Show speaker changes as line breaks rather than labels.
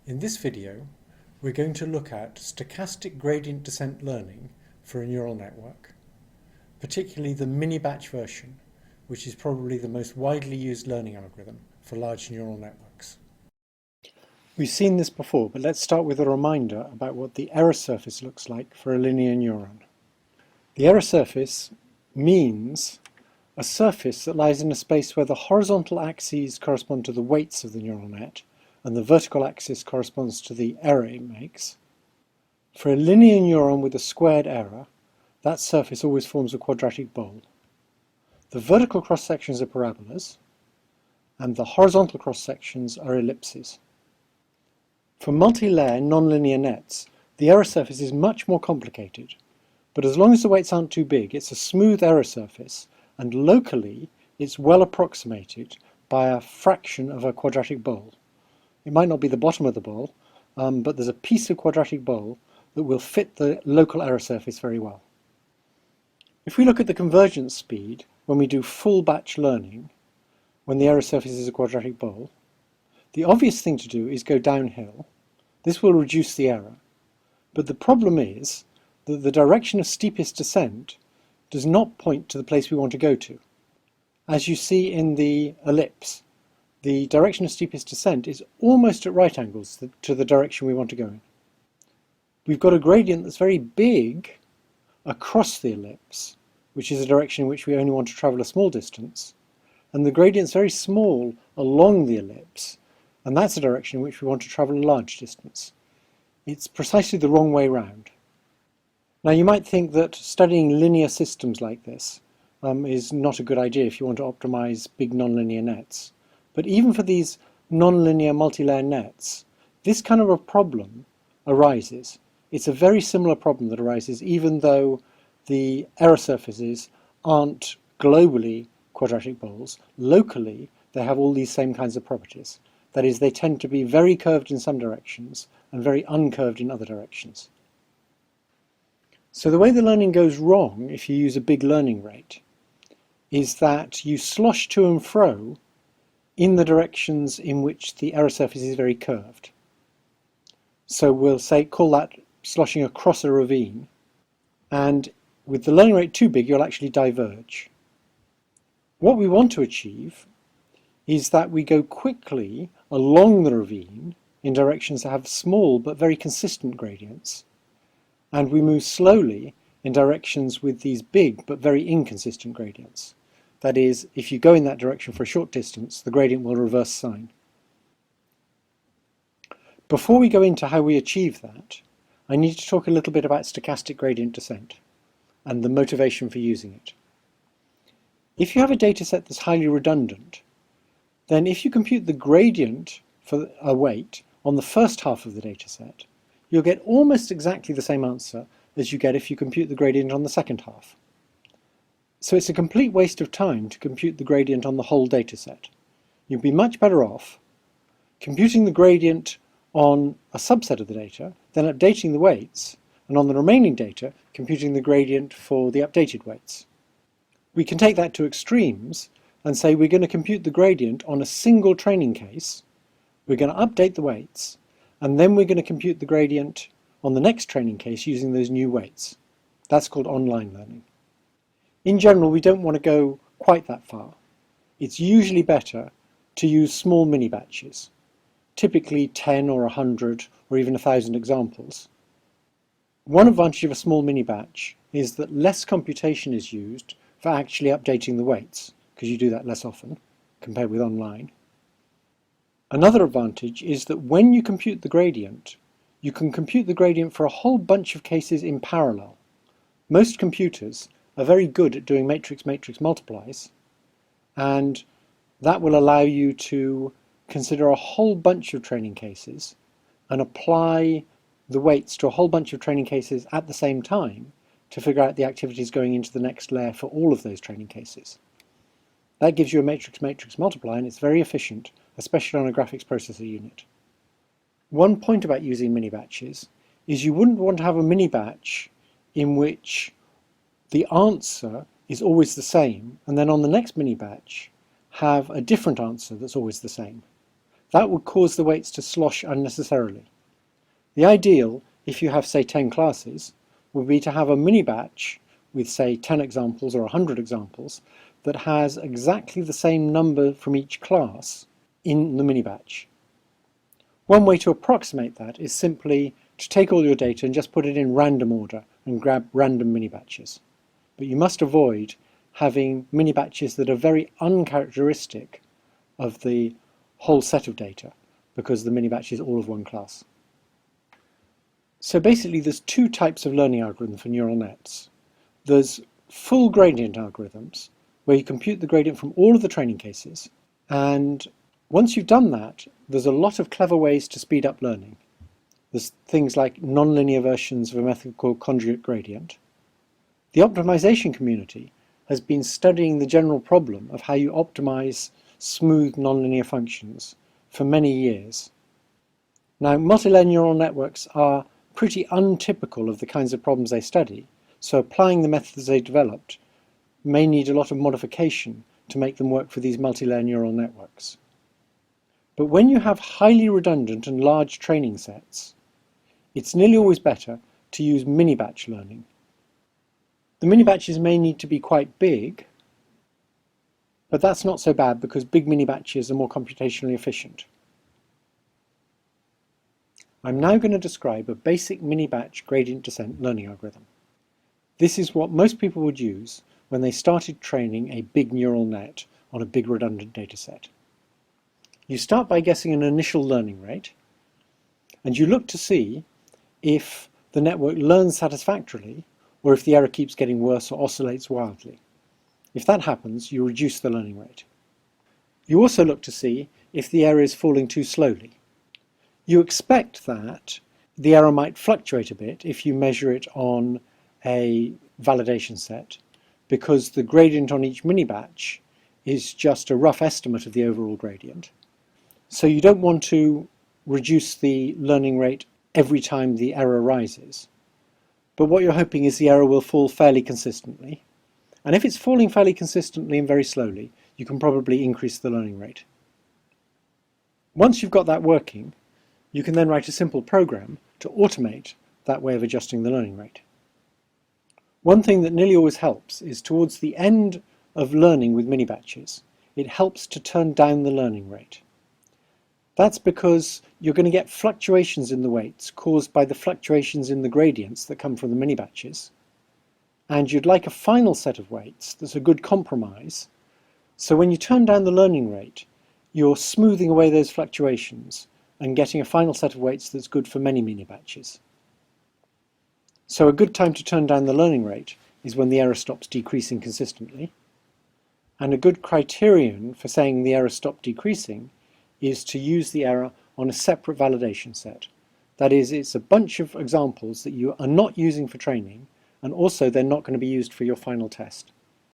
In this video, we're going to look at stochastic gradient descent learning for a neural network, particularly the mini-batch version, which is probably the most widely used learning algorithm for large neural networks. We've seen this before, but let's start with a reminder about what the error surface looks like for a linear neuron. The error surface means a surface that lies in a space where the horizontal axes correspond to the weights of the neural net and the vertical axis corresponds to the error it makes. For a linear neuron with a squared error, that surface always forms a quadratic bowl. The vertical cross-sections are parabolas, and the horizontal cross-sections are ellipses. For multi-layer nonlinear nets, the error surface is much more complicated, but as long as the weights aren't too big, it's a smooth error surface, and locally it's well approximated by a fraction of a quadratic bowl. It might not be the bottom of the bowl, but there's a piece of quadratic bowl that will fit the local error surface very well. If we look at the convergence speed when we do full batch learning, when the error surface is a quadratic bowl, the obvious thing to do is go downhill. This will reduce the error, but the problem is that the direction of steepest descent does not point to the place we want to go to. As you see in the ellipse, the direction of steepest descent is almost at right angles to the direction we want to go in. We've got a gradient that's very big across the ellipse, which is a direction in which we only want to travel a small distance, and the gradient's very small along the ellipse, and that's a direction in which we want to travel a large distance. It's precisely the wrong way round. Now you might think that studying linear systems like this is not a good idea if you want to optimize big nonlinear nets. But even for these nonlinear multi-layer nets, this kind of a problem arises. It's a very similar problem that arises even though the error surfaces aren't globally quadratic bowls. Locally, they have all these same kinds of properties. That is, they tend to be very curved in some directions and very uncurved in other directions. So the way the learning goes wrong if you use a big learning rate is that you slosh to and fro in the directions in which the error surface is very curved. So we'll call that sloshing across a ravine, and with the learning rate too big, you'll actually diverge. What we want to achieve is that we go quickly along the ravine in directions that have small but very consistent gradients, and we move slowly in directions with these big but very inconsistent gradients. That is, if you go in that direction for a short distance, the gradient will reverse sign. Before we go into how we achieve that, I need to talk a little bit about stochastic gradient descent and the motivation for using it. If you have a dataset that's highly redundant, then if you compute the gradient for a weight on the first half of the dataset, you'll get almost exactly the same answer as you get if you compute the gradient on the second half. So it's a complete waste of time to compute the gradient on the whole dataset. You'd be much better off computing the gradient on a subset of the data, then updating the weights, and on the remaining data, computing the gradient for the updated weights. We can take that to extremes and say we're going to compute the gradient on a single training case, we're going to update the weights, and then we're going to compute the gradient on the next training case using those new weights. That's called online learning. In general, we don't want to go quite that far. It's usually better to use small mini-batches, typically 10 or 100 or even 1,000 examples. One advantage of a small mini-batch is that less computation is used for actually updating the weights, because you do that less often compared with online. Another advantage is that when you compute the gradient, you can compute the gradient for a whole bunch of cases in parallel. Most computers are very good at doing matrix-matrix multiplies, and that will allow you to consider a whole bunch of training cases and apply the weights to a whole bunch of training cases at the same time to figure out the activities going into the next layer for all of those training cases. That gives you a matrix-matrix multiply, and it's very efficient, especially on a graphics processor unit. One point about using mini-batches is you wouldn't want to have a mini-batch in which the answer is always the same, and then on the next mini-batch have a different answer that's always the same. That would cause the weights to slosh unnecessarily. The ideal, if you have, say, 10 classes, would be to have a mini batch with, say, 10 examples or 100 examples that has exactly the same number from each class in the mini batch. One way to approximate that is simply to take all your data and just put it in random order and grab random mini batches. But you must avoid having mini batches that are very uncharacteristic of the whole set of data, because the mini batch is all of one class. So basically there's two types of learning algorithms for neural nets. There's full gradient algorithms, where you compute the gradient from all of the training cases, and once you've done that, there's a lot of clever ways to speed up learning. There's things like nonlinear versions of a method called conjugate gradient. The optimization community has been studying the general problem of how you optimize smooth nonlinear functions for many years. Now, multilayer neural networks are pretty untypical of the kinds of problems they study, so applying the methods they developed may need a lot of modification to make them work for these multilayer neural networks. But when you have highly redundant and large training sets, it's nearly always better to use mini-batch learning. The mini-batches may need to be quite big, but that's not so bad because big mini-batches are more computationally efficient. I'm now going to describe a basic mini-batch gradient descent learning algorithm. This is what most people would use when they started training a big neural net on a big redundant dataset. You start by guessing an initial learning rate, and you look to see if the network learns satisfactorily or if the error keeps getting worse or oscillates wildly. If that happens, you reduce the learning rate. You also look to see if the error is falling too slowly. You expect that the error might fluctuate a bit if you measure it on a validation set, because the gradient on each mini-batch is just a rough estimate of the overall gradient. So you don't want to reduce the learning rate every time the error rises. But what you're hoping is the error will fall fairly consistently. And if it's falling fairly consistently and very slowly, you can probably increase the learning rate. Once you've got that working, you can then write a simple program to automate that way of adjusting the learning rate. One thing that nearly always helps is towards the end of learning with mini-batches, it helps to turn down the learning rate. That's because you're going to get fluctuations in the weights caused by the fluctuations in the gradients that come from the mini-batches. And you'd like a final set of weights that's a good compromise. So when you turn down the learning rate, you're smoothing away those fluctuations and getting a final set of weights that's good for many mini-batches. So a good time to turn down the learning rate is when the error stops decreasing consistently. And a good criterion for saying the error stopped decreasing is to use the error on a separate validation set. That is, it's a bunch of examples that you are not using for training, and also they're not going to be used for your final test.